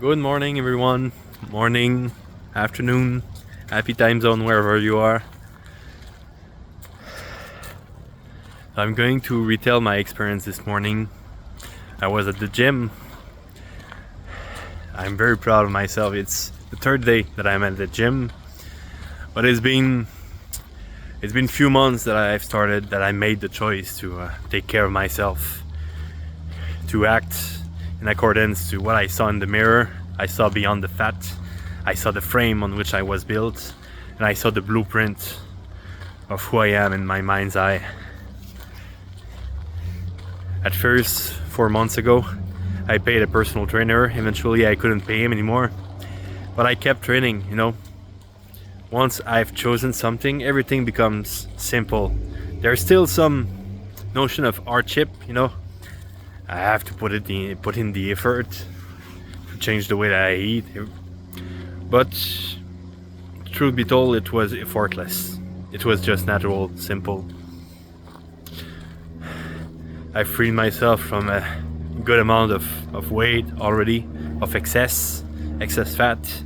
Good morning, everyone. Morning, afternoon, happy time zone wherever you are. I'm going to retell my experience this morning. I was at the gym. I'm very proud of myself. It's the third day that I'm at the gym, but it's been few months that I made the choice to take care of myself, to act in accordance to what I saw in the mirror. I saw beyond the fat. I saw the frame on which I was built, and I saw the blueprint of who I am in my mind's eye. At first, 4 months ago, I paid a personal trainer. Eventually, I couldn't pay him anymore, but I kept training, Once I've chosen something, everything becomes simple. There's still some notion of hardship, I have to put in the effort to change the way that I eat. But truth be told, it was effortless. It was just natural, simple. I freed myself from a good amount of weight already, of excess fat.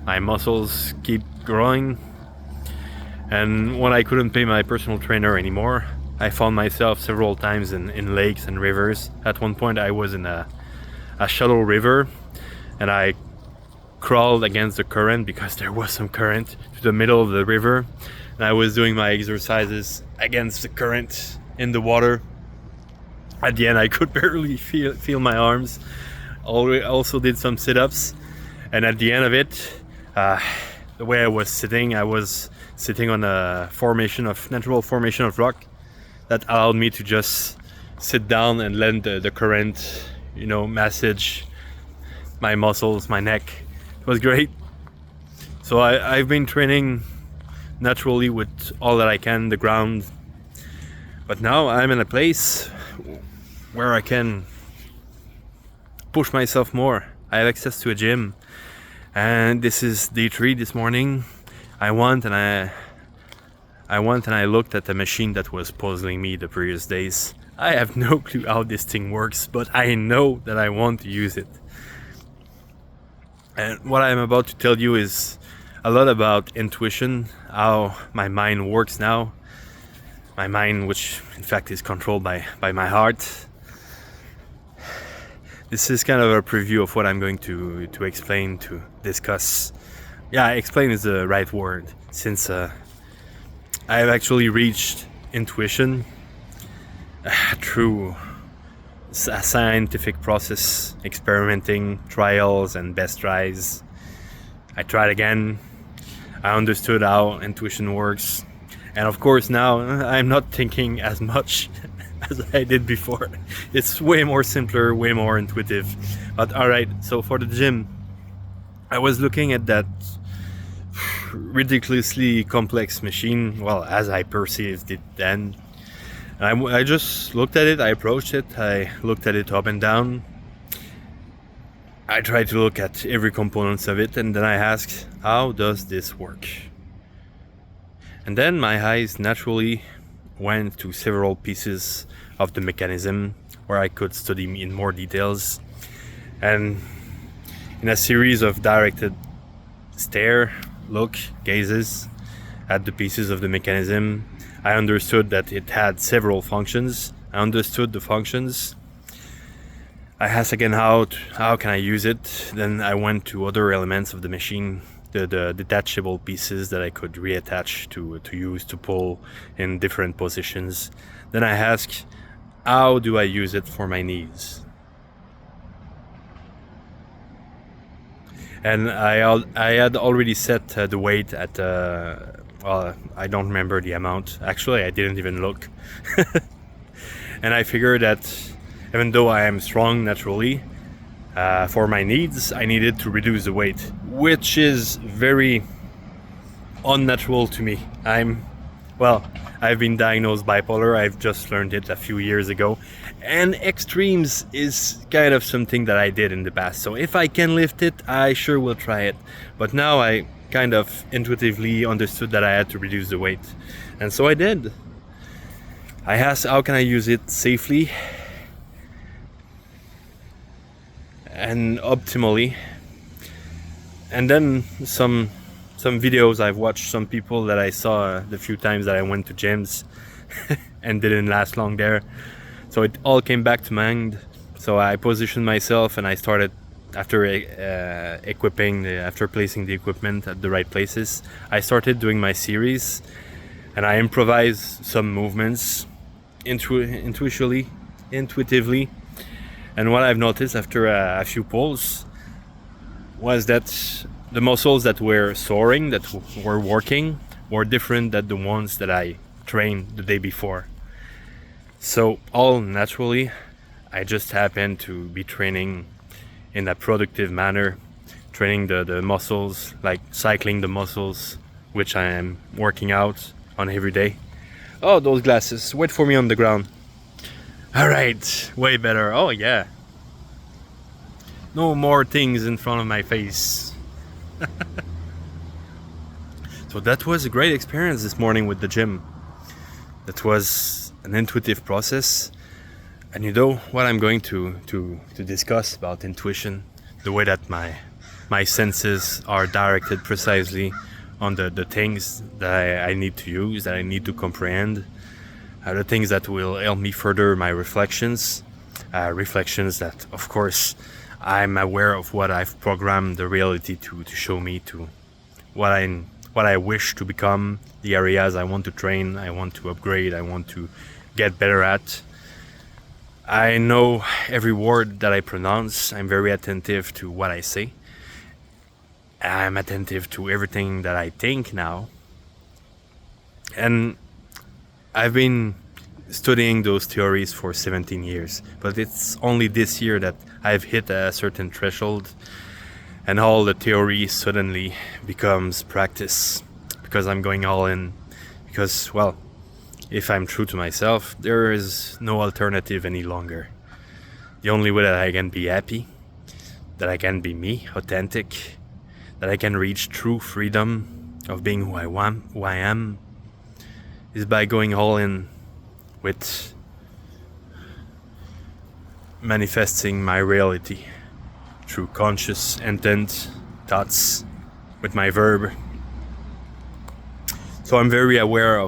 My muscles keep growing. And when I couldn't pay my personal trainer anymore, I found myself several times in lakes and rivers. At one point I was in a shallow river, and I crawled against the current because there was some current to the middle of the river, and I was doing my exercises against the current in the water. At the end I could barely feel my arms. Also did some sit-ups, and at the end of it, the way I was sitting on a natural formation of rock that allowed me to just sit down and let the current, massage my muscles, my neck. It was great. So I've been training naturally with all that I can, the ground. But now I'm in a place where I can push myself more. I have access to a gym, and this is day 3 this morning. I went and I looked at the machine that was puzzling me the previous days. I have no clue how this thing works, but I know that I want to use it. And what I'm about to tell you is a lot about intuition, how my mind works now. My mind, which in fact is controlled by my heart. This is kind of a preview of what I'm going to explain, to discuss. Yeah, explain is the right word, since I have actually reached intuition through a scientific process, experimenting, trials and best tries. I tried again. I understood how intuition works. And of course now I'm not thinking as much as I did before. It's way more simpler, way more intuitive. But alright, so for the gym, I was looking at that ridiculously complex machine, well, as I perceived it then. And I just looked at it, I approached it, I looked at it up and down. I tried to look at every component of it, and then I asked, how does this work? And then my eyes naturally went to several pieces of the mechanism where I could study in more details. And in a series of directed gazes at the pieces of the mechanism, I understood that it had several functions. I understood the functions. I asked again how can I use it. Then I went to other elements of the machine, the detachable pieces that I could reattach to use to pull in different positions. Then I asked, how do I use it for my needs? And I had already set the weight at I don't remember the amount. Actually, I didn't even look. And I figured that even though I am strong naturally, for my needs, I needed to reduce the weight, which is very unnatural to me. I've been diagnosed bipolar. I've just learned it a few years ago. And extremes is kind of something that I did in the past. So if I can lift it, I sure will try it. But now I kind of intuitively understood that I had to reduce the weight. And so I did. I asked, how can I use it safely and optimally And then some videos I've watched, some people that I saw the few times that I went to gyms and didn't last long there. So it all came back to mind. So I positioned myself and I started, after after placing the equipment at the right places, I started doing my series, and I improvised some movements intuitively. And what I've noticed after a few pulls was that the muscles that were soaring, that were working, were different than the ones that I trained the day before. So all naturally, I just happened to be training in a productive manner, training the muscles, like cycling the muscles, which I am working out on every day. Oh, those glasses, wait for me on the ground. All right, way better. Oh yeah. No more things in front of my face. So that was a great experience this morning with the gym. That was an intuitive process. And you know what I'm going to discuss about intuition, the way that my senses are directed precisely on the things that I need to use, that I need to comprehend, the things that will help me further my reflections that, of course, I'm aware of what I've programmed the reality to show me, to what I wish to become, the areas I want to train, I want to upgrade, I want to get better at. I know every word that I pronounce. I'm very attentive to what I say. I'm attentive to everything that I think now. And I've been studying those theories for 17 years, but it's only this year that I've hit a certain threshold and all the theory suddenly becomes practice, because I'm going all in. Because, well, if I'm true to myself, there is no alternative any longer. The only way that I can be happy, that I can be me, authentic, that I can reach true freedom of being who I am, is by going all in with manifesting my reality through conscious intent, thoughts, with my verb. So I'm very aware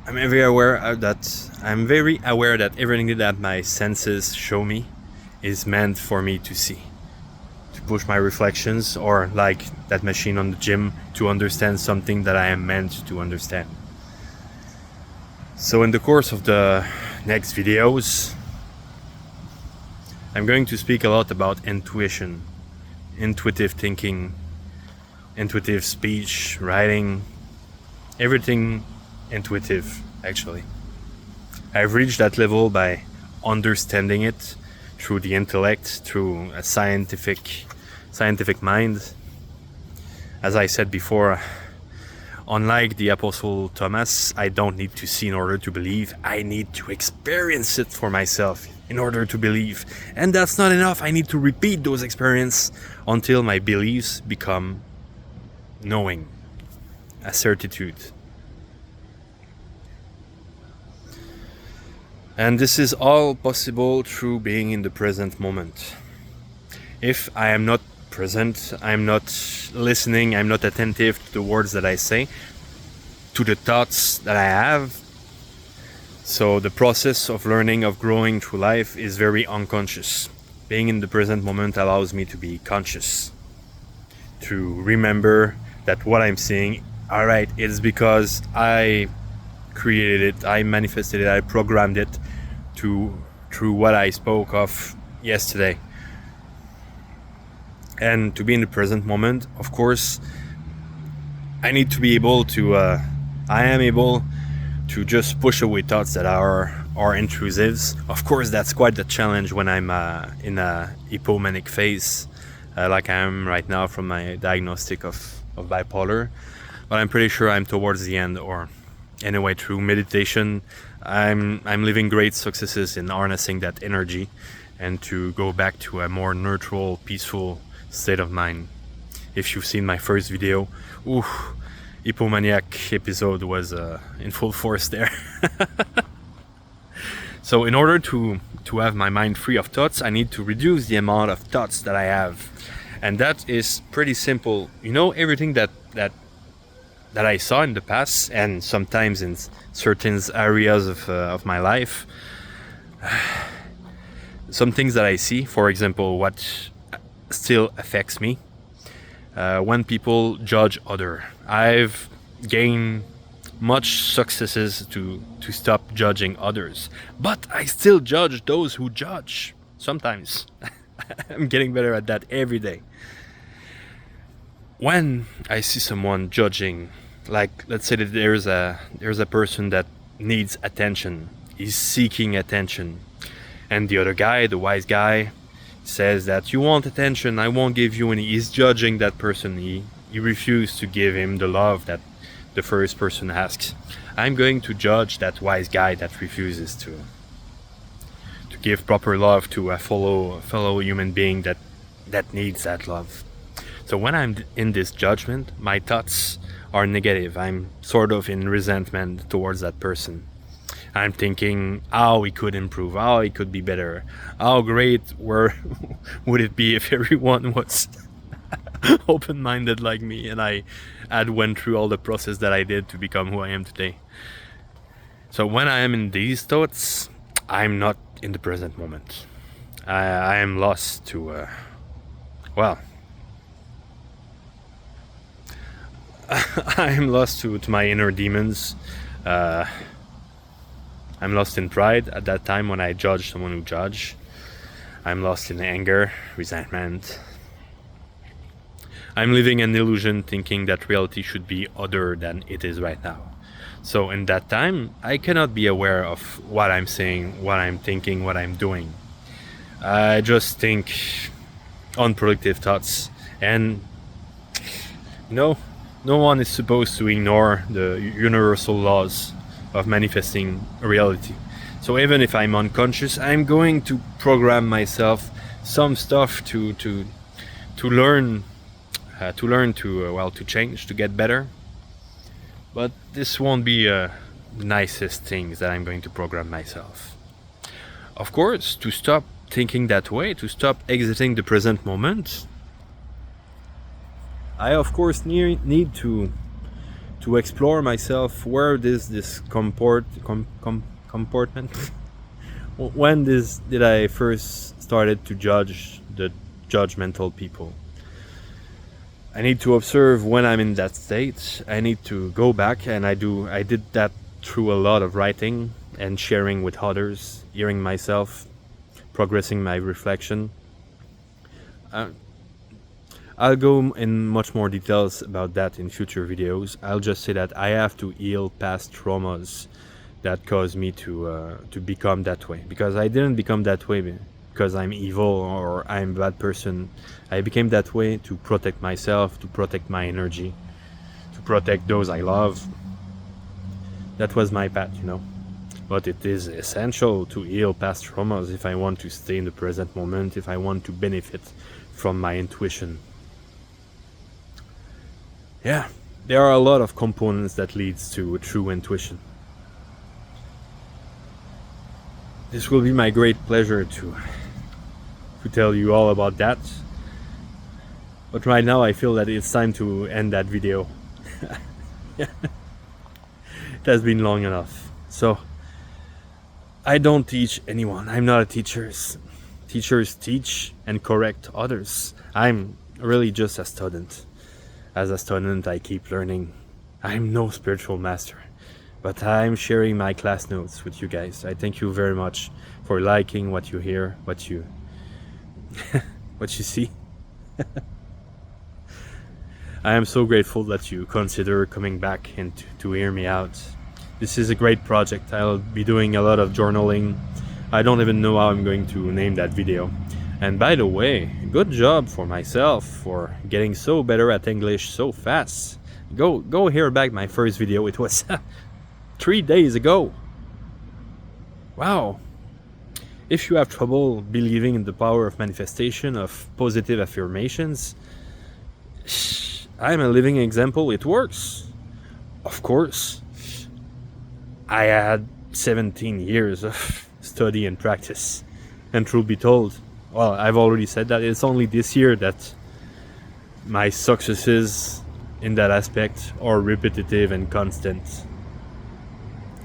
that everything that my senses show me is meant for me to see, to push my reflections, or like that machine on the gym, to understand something that I am meant to understand. So in the course of the next videos, I'm going to speak a lot about intuition, intuitive thinking, intuitive speech, writing, everything intuitive, actually. I've reached that level by understanding it through the intellect, through a scientific mind. As I said before, unlike the Apostle Thomas, I don't need to see in order to believe. I need to experience it for myself in order to believe. And that's not enough. I need to repeat those experiences until my beliefs become knowing, a certitude. And this is all possible through being in the present moment. If I am not present, I'm not listening, I'm not attentive to the words that I say, to the thoughts that I have. So the process of learning, of growing through life, is very unconscious. Being in the present moment allows me to be conscious, to remember that what I'm seeing, alright, it's because I created it, I manifested it, I programmed it through what I spoke of yesterday. And to be in the present moment, of course, I need to be able to, I am able to just push away thoughts that are intrusives. Of course, that's quite the challenge when I'm in a hypomanic phase, like I am right now from my diagnostic of bipolar. But I'm pretty sure I'm towards the end, or anyway, through meditation, I'm living great successes in harnessing that energy and to go back to a more neutral, peaceful state of mind. If you've seen my first video, hypomaniac episode was in full force there. So in order to have my mind free of thoughts, I need to reduce the amount of thoughts that I have. And that is pretty simple. You know, everything that I saw in the past, and sometimes in certain areas of my life, some things that I see, for example, what still affects me, when people judge other. I've gained much successes to stop judging others, but I still judge those who judge sometimes. I'm getting better at that every day. When I see someone judging, like let's say that there's a person that needs attention, is seeking attention, and the other guy, the wise guy, says that you want attention, I won't give you any. He's judging that person. He refused to give him the love that the first person asks. I'm going to judge that wise guy that refuses to give proper love to a fellow human being that needs that love. So when I'm in this judgment, my thoughts are negative. I'm sort of in resentment towards that person. I'm thinking how he could improve, how he could be better, how great would it be if everyone was open-minded like me, and I had went through all the process that I did to become who I am today. So when I am in these thoughts, I'm not in the present moment. I am lost to I'm lost to my inner demons. I'm lost in pride at that time when I judge someone who judge. I'm lost in anger, resentment. I'm living an illusion thinking that reality should be other than it is right now. So in that time, I cannot be aware of what I'm saying, what I'm thinking, what I'm doing. I just think unproductive thoughts, and no one is supposed to ignore the universal laws of manifesting reality. So even if I'm unconscious, I'm going to program myself some stuff to learn to change, to get better. But this won't be the nicest things that I'm going to program myself. Of course, to stop thinking that way, to stop exiting the present moment, I of course need to explore myself. Where this comportment when did I first started to judge the judgmental people. I need to observe when I'm in that state. I need to go back, and I did that through a lot of writing and sharing with others, hearing myself, progressing my reflection. I'll go in much more details about that in future videos. I'll just say that I have to heal past traumas that caused me to become that way. Because I didn't become that way because I'm evil or I'm a bad person. I became that way to protect myself, to protect my energy, to protect those I love. That was my path, But it is essential to heal past traumas if I want to stay in the present moment, if I want to benefit from my intuition. Yeah, there are a lot of components that leads to true intuition. This will be my great pleasure to tell you all about that. But right now I feel that it's time to end that video. It has been long enough. So I don't teach anyone. I'm not a teacher. Teachers teach and correct others. I'm really just a student. As a student, I keep learning. I'm no spiritual master, but I'm sharing my class notes with you guys. I thank you very much for liking what you hear, what you what you see. I am so grateful that you consider coming back and to hear me out. This is a great project. I'll be doing a lot of journaling. I don't even know how I'm going to name that video. And by the way, good job for myself for getting so better at English so fast. Go hear back my first video. It was 3 days ago. Wow. If you have trouble believing in the power of manifestation, of positive affirmations, I'm a living example. It works. Of course. I had 17 years of study and practice. And truth be told, well, I've already said that it's only this year that my successes in that aspect are repetitive and constant.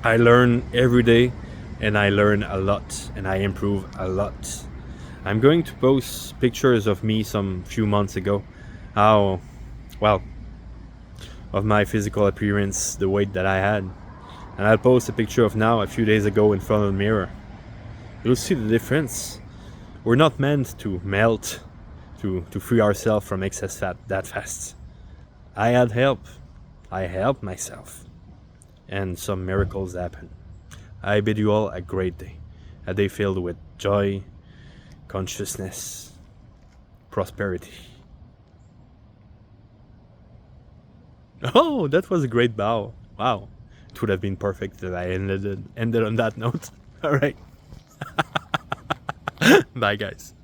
I learn every day, and I learn a lot, and I improve a lot. I'm going to post pictures of me some few months ago, how, well, of my physical appearance, the weight that I had. And I'll post a picture of now a few days ago in front of the mirror. You'll see the difference. We're not meant to melt, to free ourselves from excess fat that fast. I had help. I helped myself. And some miracles happen. I bid you all a great day. A day filled with joy, consciousness, prosperity. Oh, that was a great bow. Wow. It would have been perfect if I ended on that note. All right. Bye, guys.